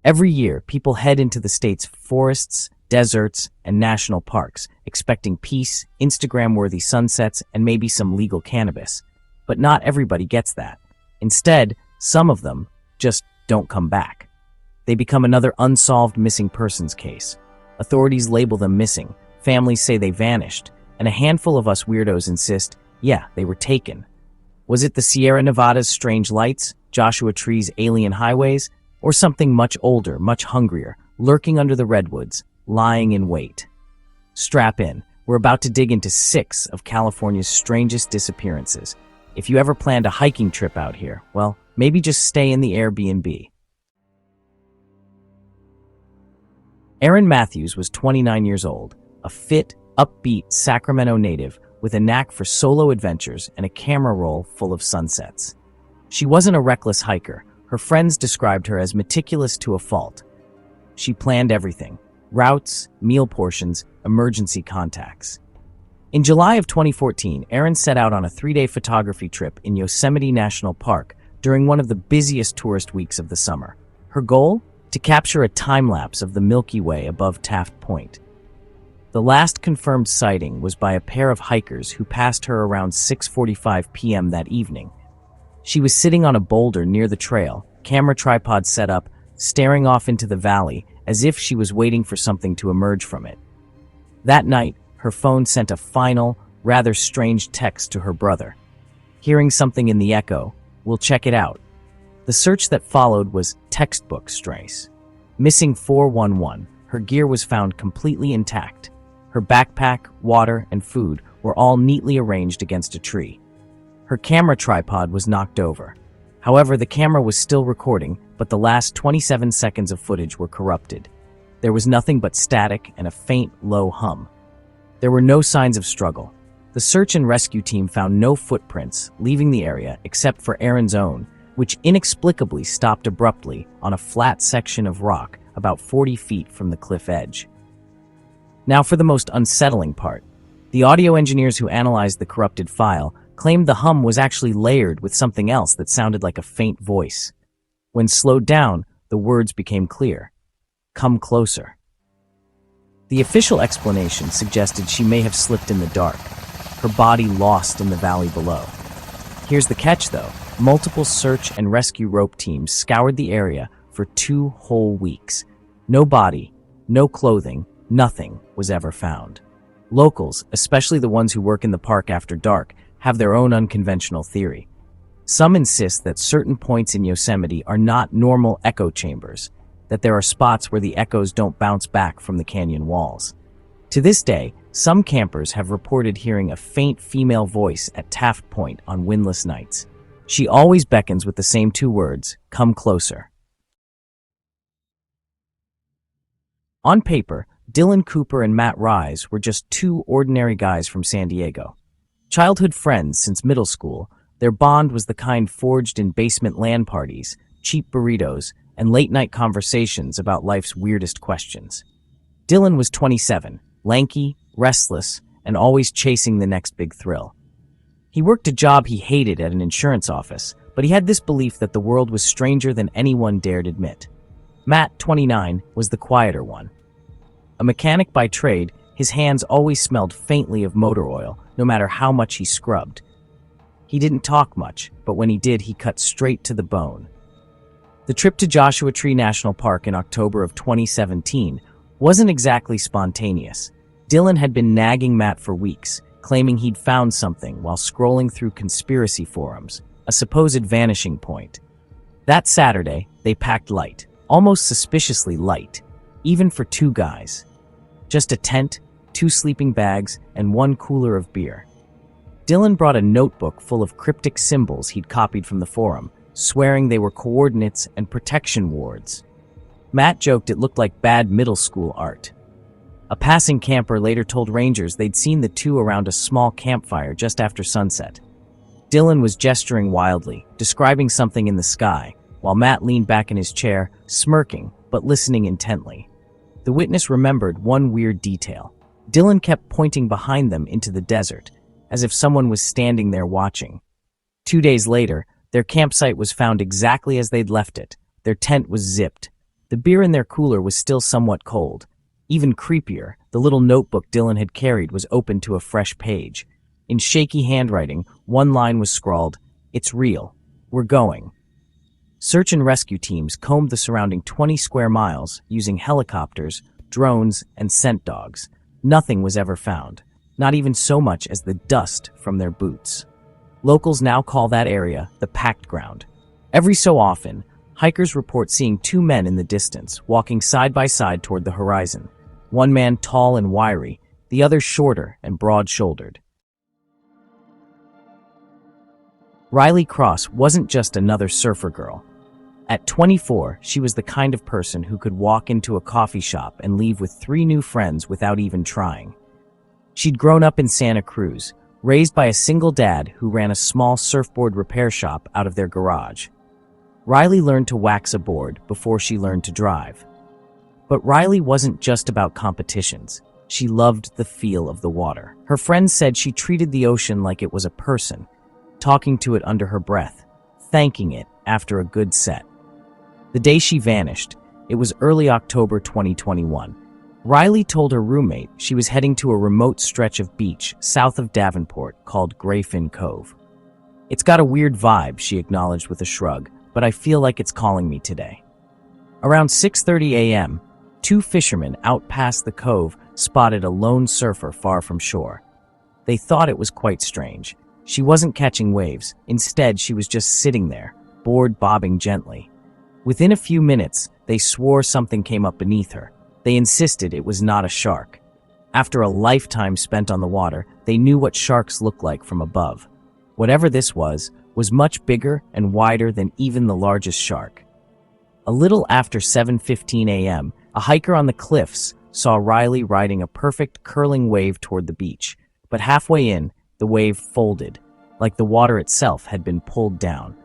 Every year, people head into the state's forests, deserts, and national parks, expecting peace, Instagram-worthy sunsets, and maybe some legal cannabis. But not everybody gets that. Instead, some of them just don't come back. They become another unsolved missing persons case. Authorities label them missing, families say they vanished, and a handful of us weirdos insist, yeah, they were taken. Was it the Sierra Nevada's strange lights, Joshua Tree's alien highways, or something much older, much hungrier, lurking under the redwoods, lying in wait? Strap in. We're about to dig into 6 of California's strangest disappearances. If you ever planned a hiking trip out here, well, maybe just stay in the Airbnb. Erin Matthews was 29 years old, a fit, upbeat Sacramento native with a knack for solo adventures and a camera roll full of sunsets. She wasn't a reckless hiker. Her friends described her as meticulous to a fault. She planned everything: routes, meal portions, emergency contacts. In July of 2014, Erin set out on a 3-day photography trip in Yosemite National Park during one of the busiest tourist weeks of the summer. Her goal? To capture a time-lapse of the Milky Way above Taft Point. The last confirmed sighting was by a pair of hikers who passed her around 6:45 p.m. that evening. She was sitting on a boulder near the trail, camera tripod set up, staring off into the valley as if she was waiting for something to emerge from it. That night, her phone sent a final, rather strange text to her brother. Hearing something in the echo, we'll check it out. The search that followed was textbook strays. Missing 411, her gear was found completely intact. Her backpack, water, and food were all neatly arranged against a tree. Her camera tripod was knocked over. However, the camera was still recording, but the last 27 seconds of footage were corrupted. There was nothing but static and a faint, low hum. There were no signs of struggle. The search and rescue team found no footprints leaving the area except for Erin's own, which inexplicably stopped abruptly on a flat section of rock about 40 feet from the cliff edge. Now for the most unsettling part. The audio engineers who analyzed the corrupted file claimed the hum was actually layered with something else that sounded like a faint voice. When slowed down, the words became clear. Come closer. The official explanation suggested she may have slipped in the dark, her body lost in the valley below. Here's the catch, though. Multiple search and rescue rope teams scoured the area for 2 whole weeks. No body, no clothing, nothing was ever found. Locals, especially the ones who work in the park after dark, have their own unconventional theory. Some insist that certain points in Yosemite are not normal echo chambers, that there are spots where the echoes don't bounce back from the canyon walls. To this day, some campers have reported hearing a faint female voice at Taft Point on windless nights. She always beckons with the same 2 words, come closer. On paper, Dylan Cooper and Matt Rise were just 2 ordinary guys from San Diego. Childhood friends since middle school, their bond was the kind forged in basement LAN parties, cheap burritos, and late-night conversations about life's weirdest questions. Dylan was 27, lanky, restless, and always chasing the next big thrill. He worked a job he hated at an insurance office, but he had this belief that the world was stranger than anyone dared admit. Matt, 29, was the quieter one. A mechanic by trade, his hands always smelled faintly of motor oil, no matter how much he scrubbed. He didn't talk much, but when he did, he cut straight to the bone. The trip to Joshua Tree National Park in October of 2017 wasn't exactly spontaneous. Dylan had been nagging Matt for weeks, claiming he'd found something while scrolling through conspiracy forums, a supposed vanishing point. That Saturday, they packed light, almost suspiciously light, even for 2 guys. Just a tent, 2 sleeping bags, and 1 cooler of beer. Dylan brought a notebook full of cryptic symbols he'd copied from the forum, swearing they were coordinates and protection wards. Matt joked it looked like bad middle school art. A passing camper later told rangers they'd seen the 2 around a small campfire just after sunset. Dylan was gesturing wildly, describing something in the sky, while Matt leaned back in his chair, smirking, but listening intently. The witness remembered one weird detail. Dylan kept pointing behind them into the desert, as if someone was standing there watching. 2 days later, their campsite was found exactly as they'd left it. Their tent was zipped. The The beer in their cooler was still somewhat cold. Even creepier, the little notebook Dylan had carried was open to a fresh page. In shaky handwriting, one line was scrawled, "It's real. We're going." Search and rescue teams combed the surrounding 20 square miles using helicopters, drones, and scent dogs. Nothing was ever found, not even so much as the dust from their boots. Locals now call that area the Packed Ground. Every so often, hikers report seeing two men in the distance, walking side by side toward the horizon. One man tall and wiry, the other shorter and broad-shouldered. Riley Cross wasn't just another surfer girl. At 24, she was the kind of person who could walk into a coffee shop and leave with 3 new friends without even trying. She'd grown up in Santa Cruz, raised by a single dad who ran a small surfboard repair shop out of their garage. Riley learned to wax a board before she learned to drive. But Riley wasn't just about competitions. She loved the feel of the water. Her friends said she treated the ocean like it was a person, talking to it under her breath, thanking it after a good set. The day she vanished, it was early October 2021. Riley told her roommate she was heading to a remote stretch of beach south of Davenport called Grayfin Cove. "It's got a weird vibe," she acknowledged with a shrug, "but I feel like it's calling me today." Around 6:30 a.m., 2 fishermen out past the cove spotted a lone surfer far from shore. They thought it was quite strange. She wasn't catching waves. Instead, she was just sitting there, board bobbing gently. Within a few minutes, they swore something came up beneath her. They insisted it was not a shark. After a lifetime spent on the water, they knew what sharks look like from above. Whatever this was much bigger and wider than even the largest shark. A little after 7:15 a.m., a hiker on the cliffs saw Riley riding a perfect curling wave toward the beach, but halfway in, the wave folded, like the water itself had been pulled down.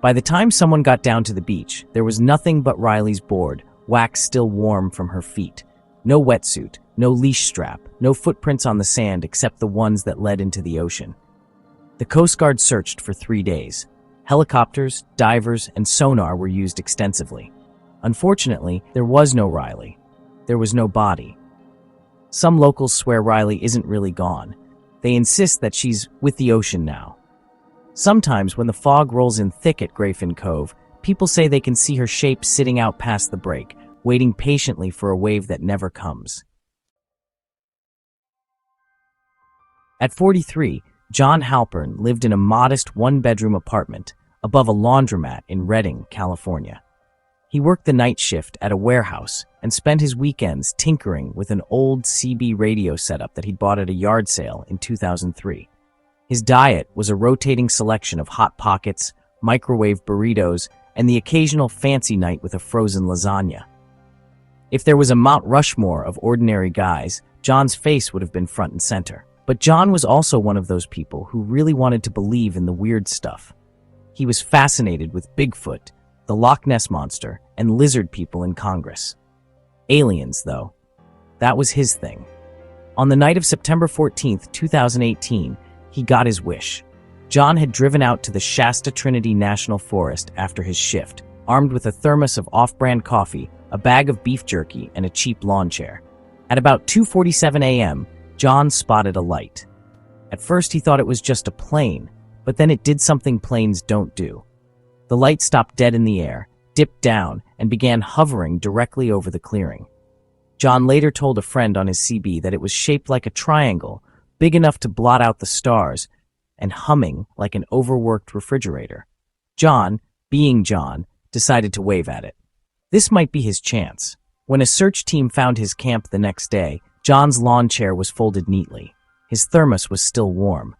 By the time someone got down to the beach, there was nothing but Riley's board, wax still warm from her feet. No wetsuit, no leash strap, no footprints on the sand except the ones that led into the ocean. The Coast Guard searched for 3 days. Helicopters, divers, and sonar were used extensively. Unfortunately, there was no Riley. There was no body. Some locals swear Riley isn't really gone. They insist that she's with the ocean now. Sometimes when the fog rolls in thick at Grayfin Cove, people say they can see her shape sitting out past the break, waiting patiently for a wave that never comes. At 43, John Halpern lived in a modest 1-bedroom apartment above a laundromat in Redding, California. He worked the night shift at a warehouse and spent his weekends tinkering with an old CB radio setup that he'd bought at a yard sale in 2003. His diet was a rotating selection of Hot Pockets, microwave burritos, and the occasional fancy night with a frozen lasagna. If there was a Mount Rushmore of ordinary guys, John's face would have been front and center. But John was also one of those people who really wanted to believe in the weird stuff. He was fascinated with Bigfoot, the Loch Ness Monster, and lizard people in Congress. Aliens, though. That was his thing. On the night of September 14th, 2018, he got his wish. John had driven out to the Shasta Trinity National Forest after his shift, armed with a thermos of off-brand coffee, a bag of beef jerky, and a cheap lawn chair. At about 2:47 a.m., John spotted a light. At first he thought it was just a plane, but then it did something planes don't do. The light stopped dead in the air, dipped down, and began hovering directly over the clearing. John later told a friend on his CB that it was shaped like a triangle, big enough to blot out the stars, and humming like an overworked refrigerator. John, being John, decided to wave at it. This might be his chance. When a search team found his camp the next day, John's lawn chair was folded neatly. His thermos was still warm.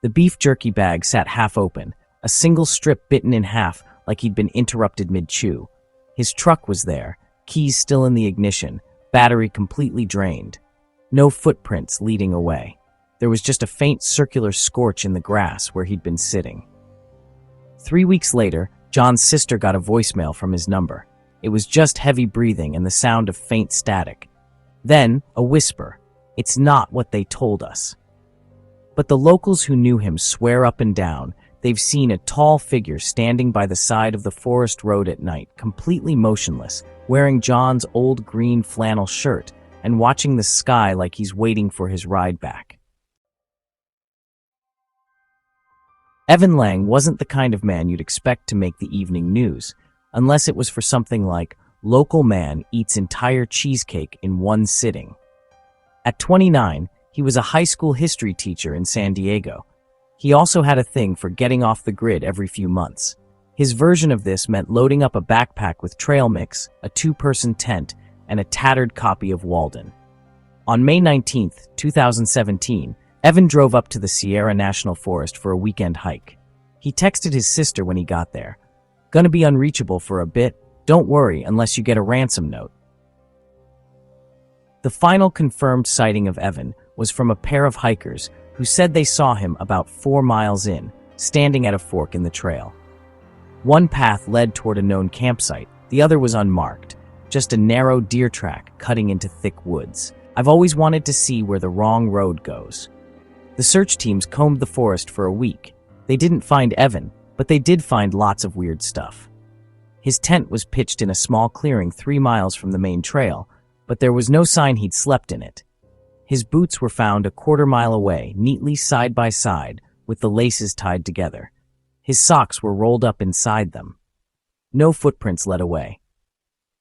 The beef jerky bag sat half open, a single strip bitten in half like he'd been interrupted mid-chew. His truck was there, keys still in the ignition, battery completely drained. No footprints leading away. There was just a faint circular scorch in the grass where he'd been sitting. 3 weeks later, John's sister got a voicemail from his number. It was just heavy breathing and the sound of faint static. Then, a whisper. "It's not what they told us." But the locals who knew him swear up and down they've seen a tall figure standing by the side of the forest road at night, completely motionless, wearing John's old green flannel shirt and watching the sky like he's waiting for his ride back. Evan Lang wasn't the kind of man you'd expect to make the evening news, unless it was for something like local man eats entire cheesecake in one sitting. At 29, he was a high school history teacher in San Diego. He also had a thing for getting off the grid every few months. His version of this meant loading up a backpack with trail mix, a two-person tent, and a tattered copy of Walden. On May 19, 2017, Evan drove up to the Sierra National Forest for a weekend hike. He texted his sister when he got there, "Gonna be unreachable for a bit, don't worry unless you get a ransom note." The final confirmed sighting of Evan was from a pair of hikers who said they saw him about 4 miles in, standing at a fork in the trail. One path led toward a known campsite, the other was unmarked, just a narrow deer track cutting into thick woods. I've always wanted to see where the wrong road goes. The search teams combed the forest for a week. They didn't find Evan, but they did find lots of weird stuff. His tent was pitched in a small clearing 3 miles from the main trail, but there was no sign he'd slept in it. His boots were found a 1/4 mile away, neatly side by side, with the laces tied together. His socks were rolled up inside them. No footprints led away.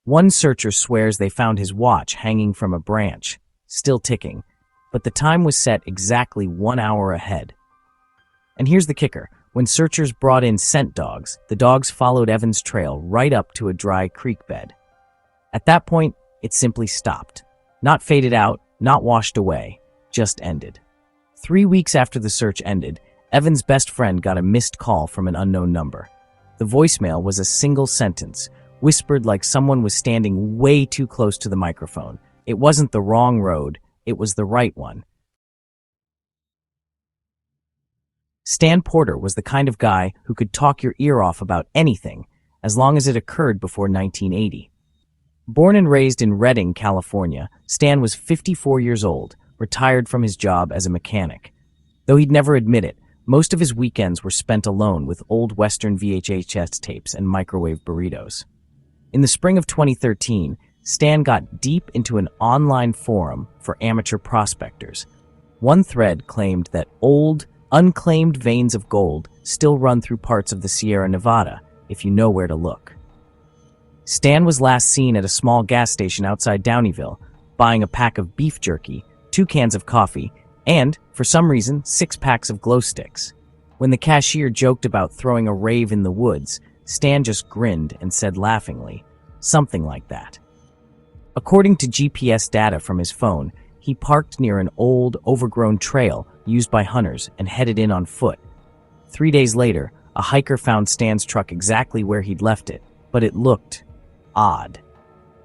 One searcher swears they found his watch hanging from a branch, still ticking, but the time was set exactly 1 hour ahead. And here's the kicker. When searchers brought in scent dogs, the dogs followed Evan's trail right up to a dry creek bed. At that point, it simply stopped. Not faded out, not washed away, just ended. 3 weeks after the search ended, Evan's best friend got a missed call from an unknown number. The voicemail was a single sentence, whispered like someone was standing way too close to the microphone. It wasn't the wrong road, it was the right one. Stan Porter was the kind of guy who could talk your ear off about anything, as long as it occurred before 1980. Born and raised in Redding, California, Stan was 54 years old, retired from his job as a mechanic. Though he'd never admit it, most of his weekends were spent alone with old Western VHS tapes and microwave burritos. In the spring of 2013, Stan got deep into an online forum for amateur prospectors. One thread claimed that old, unclaimed veins of gold still run through parts of the Sierra Nevada, if you know where to look. Stan was last seen at a small gas station outside Downeyville, buying a pack of beef jerky, 2 cans of coffee, and, for some reason, 6 packs of glow sticks. When the cashier joked about throwing a rave in the woods, Stan just grinned and said laughingly, something like that. According to GPS data from his phone, he parked near an old, overgrown trail used by hunters and headed in on foot. 3 days later, a hiker found Stan's truck exactly where he'd left it, but it looked odd.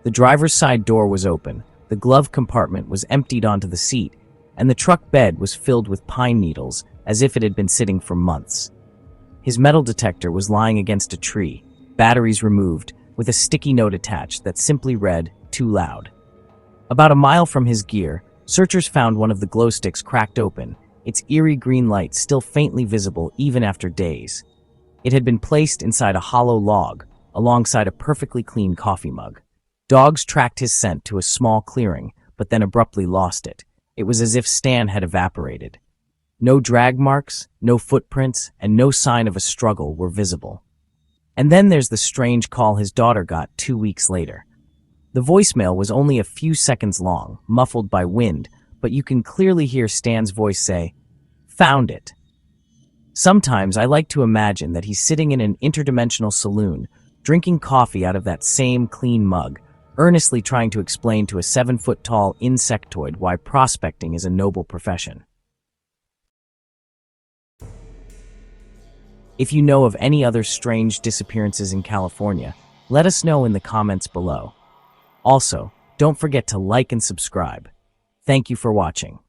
The driver's side door was open, the glove compartment was emptied onto the seat, and the truck bed was filled with pine needles as if it had been sitting for months. His metal detector was lying against a tree, batteries removed, with a sticky note attached that simply read, "Too loud." About a mile from his gear, searchers found one of the glow sticks cracked open, its eerie green light still faintly visible even after days. It had been placed inside a hollow log, alongside a perfectly clean coffee mug. Dogs tracked his scent to a small clearing, but then abruptly lost it. It was as if Stan had evaporated. No drag marks, no footprints, and no sign of a struggle were visible. And then there's the strange call his daughter got 2 weeks later. The voicemail was only a few seconds long, muffled by wind, but you can clearly hear Stan's voice say, "Found it." Sometimes I like to imagine that he's sitting in an interdimensional saloon, drinking coffee out of that same clean mug, earnestly trying to explain to a 7-foot-tall insectoid why prospecting is a noble profession. If you know of any other strange disappearances in California, let us know in the comments below. Also, don't forget to like and subscribe. Thank you for watching.